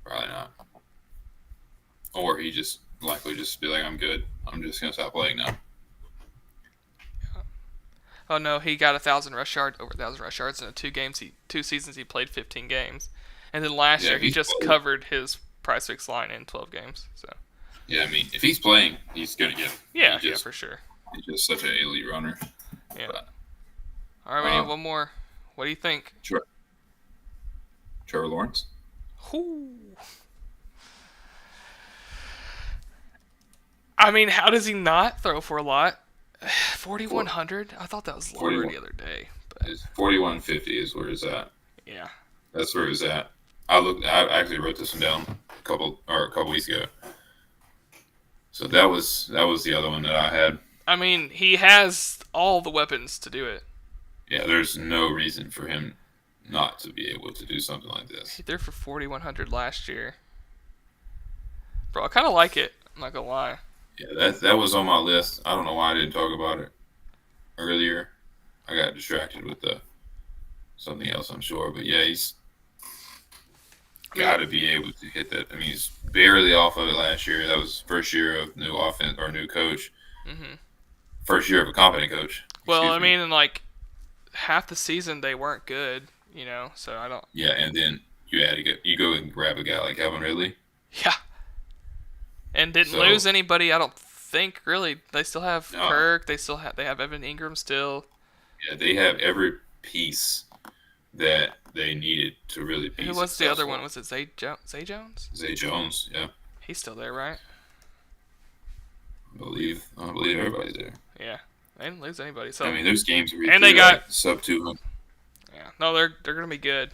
Probably not. Or he just likely just be like, I'm good. I'm just gonna stop playing now. Oh no, he got 1,000 rush yards, over 1,000 rush yards in 2 seasons. He played 15 games, and then last year he just covered his Prizepicks line in 12 games. So. Yeah, I mean, if he's playing, he's gonna get. Yeah, for sure. He's just such an elite runner. Yeah. But, all right, we need one more. What do you think? Trevor Lawrence. Ooh. I mean, how does he not throw for a lot? 4,100? I thought that was lower the other day. But 4,150 is where it's at. Yeah. That's where it's at. I actually wrote this one down a couple weeks ago. So that was the other one that I had. I mean, he has all the weapons to do it. Yeah, there's no reason for him not to be able to do something like this. He threw for 4,100 last year. Bro, I kind of like it. I'm not gonna lie. Yeah, that was on my list. I don't know why I didn't talk about it earlier. I got distracted with something else, I'm sure. But yeah, he's got to be able to hit that. I mean, he's barely off of it last year. That was first year of new offense or new coach. Mm-hmm. First year of a competent coach. Well, I mean, in like half the season they weren't good, So I don't. Yeah, and then you go and grab a guy like Calvin Ridley. Yeah. And didn't lose anybody, I don't think, really. They still have Kirk. They have Evan Ingram still. Yeah, they have every piece that they needed to really be Who was the other one? Was it Zay Jones? Zay Jones, yeah. He's still there, right? I believe everybody's there. Yeah, they didn't lose anybody. So I mean, there's games where and they got sub 200. Yeah, no, they're gonna be good.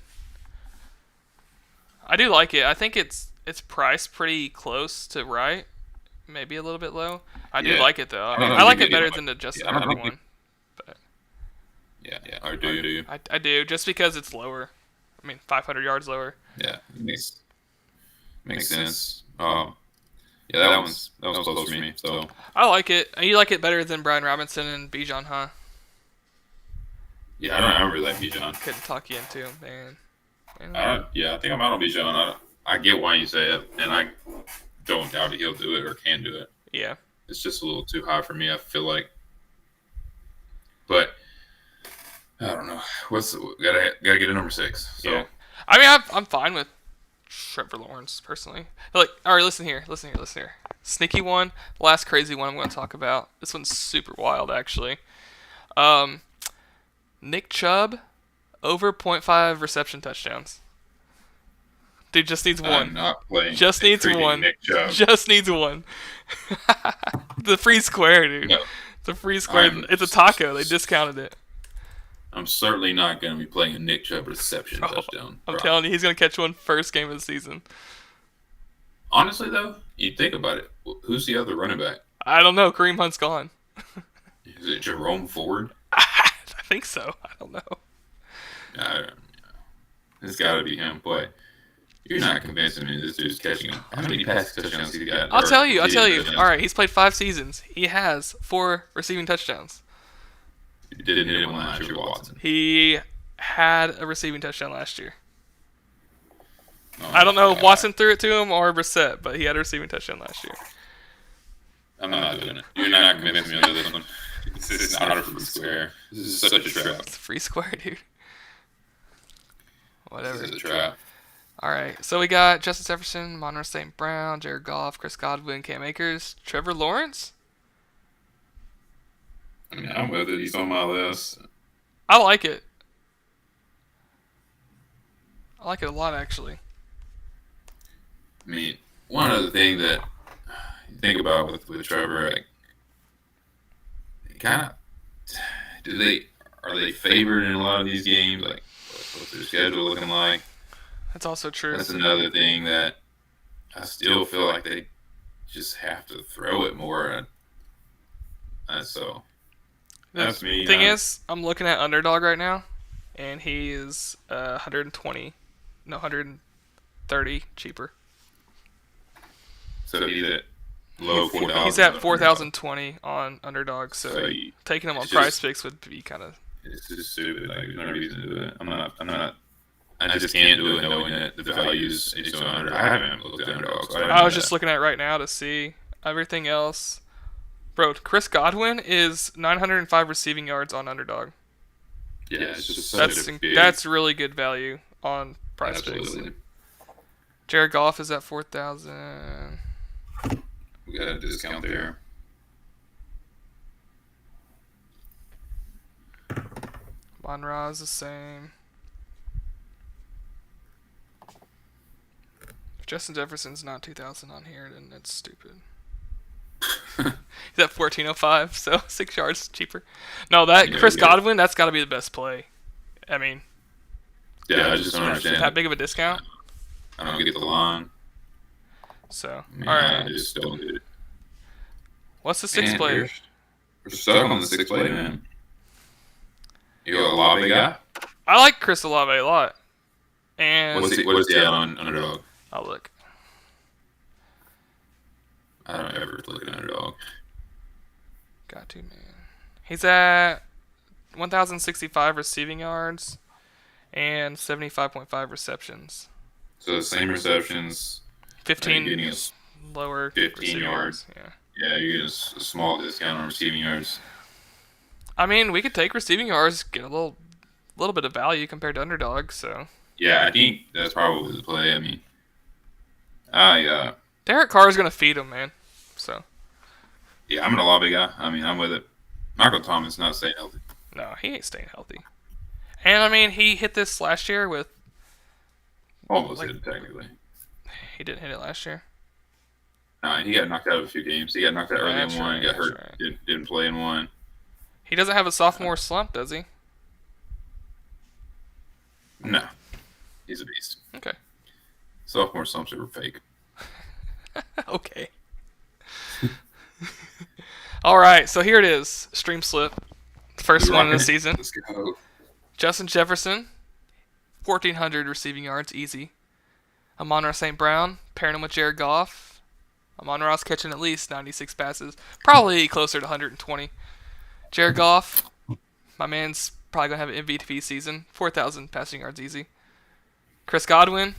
I do like it. I think it's priced pretty close to right, maybe a little bit low. I do like it though. I like it better than the Justin Herbert one. But yeah. Or do you? I do, just because it's lower. I mean, 500 yards lower. Yeah, it makes sense. Yeah, that was close for me. So I like it. You like it better than Bijan Robinson and Bijan, huh? Yeah, I really like Bijan. Couldn't talk you into him, man. I think I'm out on Bijan. I get why you say it, and I don't doubt that he'll do it or can do it. Yeah. It's just a little too high for me, I feel like. But I don't know. Gotta get a number 6. So. Yeah. I mean, I'm fine with Trevor Lawrence personally. Like, all right, listen here. Sneaky one, last crazy one I'm going to talk about. This one's super wild, actually. Nick Chubb over 0.5 reception touchdowns. Dude, just needs one. I'm not playing. Just needs one. Nick Chubb. Just needs one. The free square, dude. No. The free square. It's a taco. They discounted it. I'm certainly not going to be playing a Nick Chubb reception touchdown. I'm telling you, he's going to catch one first game of the season. Honestly, though, you think about it. Who's the other running back? I don't know. Kareem Hunt's gone. Is it Jerome Ford? I think so. I don't know. It's got to be him. Boy, you're not convincing me this dude's catching him. How many pass touchdowns he got? I'll tell you. All right, he's played 5 seasons. He has 4 receiving touchdowns. He didn't hit one last year, Watson. He had a receiving touchdown last year. I don't know if Watson threw it to him or Brissett, but he had a receiving touchdown last year. I'm not doing it. You're not convincing me of this one. This is not a free square. This is such a trap. It's a free square, dude. Whatever. This is a trap. All right, so we got Justin Jefferson, Amon-Ra St. Brown, Jared Goff, Chris Godwin, Cam Akers, Trevor Lawrence. I mean, I'm with it. He's on my list. I like it. I like it a lot, actually. I mean, one other thing that you think about with Trevor, like, kind of, are they favored in a lot of these games? Like, what's their schedule looking like? That's also true. That's another thing that I still feel like they just have to throw it more. So that's me. The thing is, I'm looking at Underdog right now, and he is 130 cheaper. So he's at low 4,000. He's at 4,020 on Underdog, so So taking him on it's Prize just- Picks would be kind of. It's just stupid. Like, there's no reason to do it. I'm not. I just can't do it knowing that the values is so under. I haven't looked at Underdog. So I was just looking at it right now to see everything else. Bro, Chris Godwin is 905 receiving yards on Underdog. Yeah, it's just such a big. That's really good value on Prize Picks. Absolutely. Jared Goff is at 4,000. We got a discount there. Amon-Ra is the same. If Justin Jefferson's not 2,000 on here, then that's stupid. He's at 1405, so 6 yards cheaper. No, that Chris Godwin, that's got to be the best play. I mean, Yeah, I just don't understand. that big of a discount. I don't get the line. So, I mean, all I right. just don't get it. What's the sixth Man, play? We're stuck on the 6th play, man. You got a Olave guy? I like Chris Olave a lot. And What is he at on Underdog? I'll look. I don't ever look at Underdog. Got to, man. He's at 1,065 receiving yards and 75.5 receptions. So the same receptions. 15 getting a lower 15 receiving yards. Yeah. Yeah, you get a small discount on receiving yards. I mean, we could take receiving yards, get a little bit of value compared to Underdog. So Yeah, I think that's probably the play. I mean, Derek Carr is gonna feed him, man. So yeah, I'm an Olave guy. I mean, I'm with it. Michael Thomas not staying healthy. no, he ain't staying healthy. And I mean, he hit this last year with. Almost hit it, technically. He didn't hit it last year. Nah, he got knocked out of a few games. He got knocked out early That's in one, right, got that's hurt, right. didn't play in one. He doesn't have a sophomore slump, does he? No. He's a beast. Okay. Sophomore slumps are fake. Okay. All right, so here it is. Stream slip. The first one of the season. Let's go. Justin Jefferson, 1,400 receiving yards, easy. Amon-Ra St. Brown, pairing him with Jared Goff. Amon-Ra's catching at least 96 passes. Probably closer to 120. Jared Goff, my man's probably going to have an MVP season. 4,000 passing yards, easy. Chris Godwin,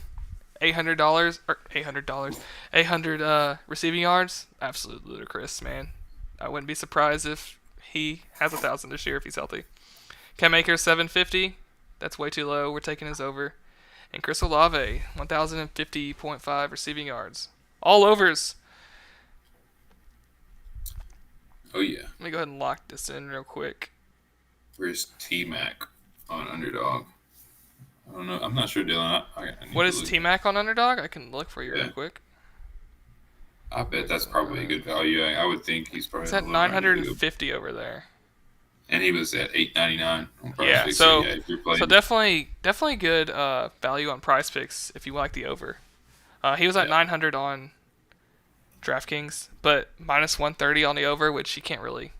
$800 or $800 receiving yards. Absolute ludicrous, man. I wouldn't be surprised if he has 1,000 this year if he's healthy. Akers, 750. That's way too low. We're taking his over. And Chris Olave, 1,050.5 receiving yards. All overs. Oh, yeah. Let me go ahead and lock this in real quick. Where's T-Mac on Underdog? I don't know. I'm not sure, Dylan. I need What to is look. T-Mac on Underdog? I can look for you real Yeah. quick. I bet that's probably a good value. I would think he's probably It's a at little around 950 over there. and he was at $8.99 on Prize Yeah, Picks, so if you're playing, so definitely good value on Prize Picks if you like the over. He was at 900 on DraftKings, but minus 130 on the over, which you can't really.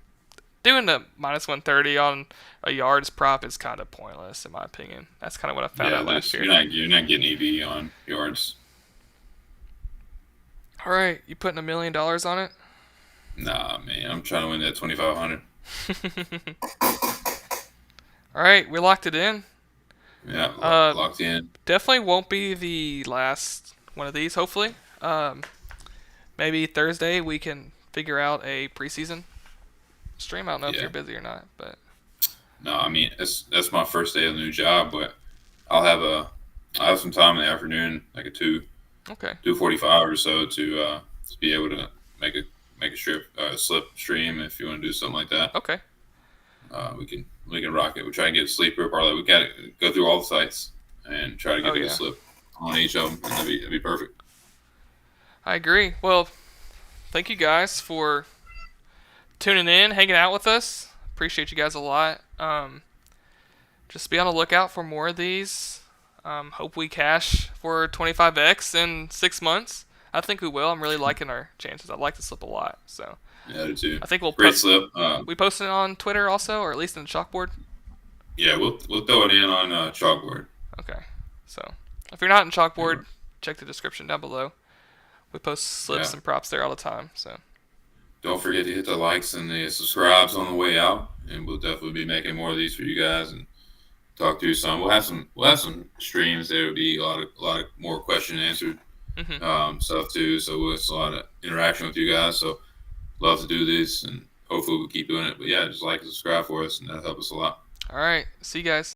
Doing the minus 130 on a yards prop is kind of pointless, in my opinion. That's kind of what I found out last year. You're not getting EV on yards. All right, you putting $1 million on it? Nah, man, I'm trying to win that 2,500. All right, we locked it in. Yeah, locked in. Definitely won't be the last one of these, hopefully. Maybe Thursday we can figure out a preseason stream. I don't know if Yeah. you're busy or not, but No, I mean that's my first day of the new job, but I'll have some time in the afternoon, like a okay. 2:45 or so, to be able to make a slip stream if you want to do something like that. Okay. We can rock it. We try and get a sleeper parlay. We got to go through all the sites and try to get a slip on each of them, and that'd be perfect. I agree. Well, thank you guys for tuning in, hanging out with us. Appreciate you guys a lot. Just be on the lookout for more of these. Hope we cash for 25x in 6 months. I think we will. I'm really liking our chances. I like to slip a lot, so Yeah, I do too. I think we'll Great slip. we posted it on Twitter also, or at least in the chalkboard. Yeah, we'll throw it in on chalkboard. Okay. So if you're not in chalkboard, check the description down below. We post slips and props there all the time. So don't forget to hit the likes and the subscribes on the way out, and we'll definitely be making more of these for you guys and talk through some. We'll have some streams. There will be a lot of more question and answer stuff too. So it's a lot of interaction with you guys. So love to do this, and hopefully we'll keep doing it. But yeah, just like and subscribe for us, and that'll help us a lot. All right, see you guys.